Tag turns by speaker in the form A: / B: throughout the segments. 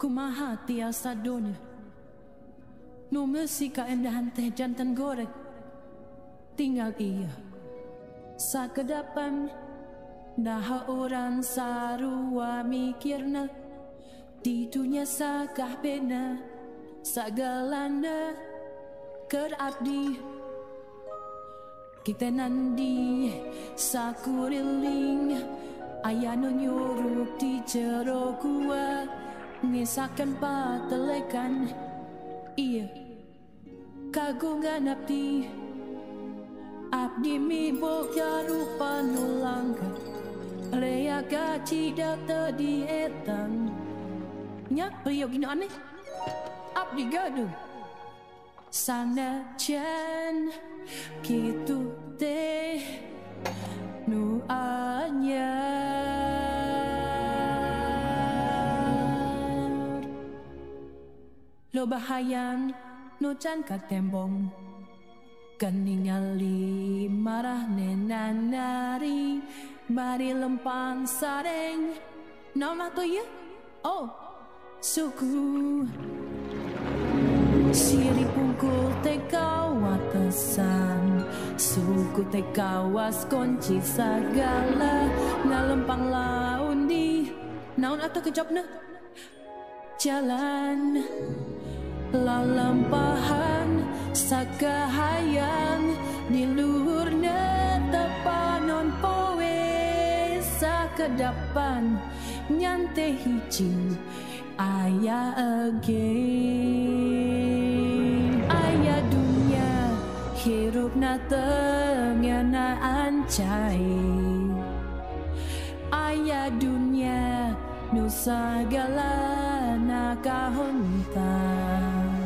A: Kumaha tiasa dunia. Nu mesti keindahan teh jantan goreng. Tinggal ia sakedapan dah orang sarua mikirna di dunia sakah bena sagalana kerabdi kita nandi sakuriling ayah nu nyuruh di jero gua ngisakan patelekan iya kagungan abdi abdi mi boga rupa nulangka rea gaji data di etang nyak priyo gini aneh abdi gaduh sana jan gitu teh nu anyar lo bahayan nu can katembong keningali marah nenanari bari lempang sareng nama to ya oh suku siri pungkul tekawatasan suku tekawas kunci segala ngalempang laun di naon atau kejobna jalan lalampahan sakahayang di luhurna tepanon poe sakedapan nyante hiji ayah again ayah dunia hirup na tengana ancai ayah dunia nusa galana kahontan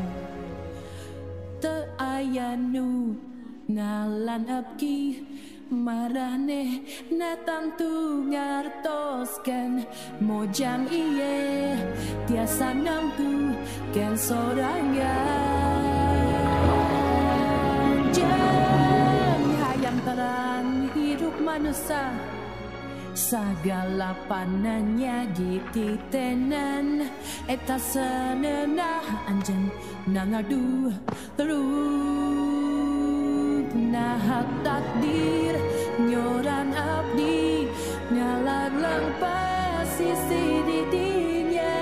A: te ayah nu ngalan abki marane natang tu ngartoskan mojang iye tiasa nampu ken sorangan jang hayang terang hidup manusia sagala pananya dititenan eta senenah anjen nangadu terus nah takdir nyoran abdi ngalaglang pasisi didinya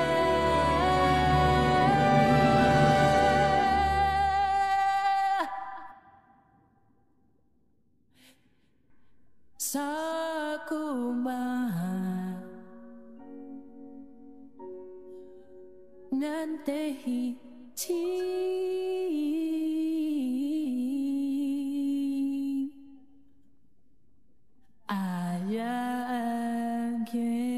A: sakumaha nanti ayah again.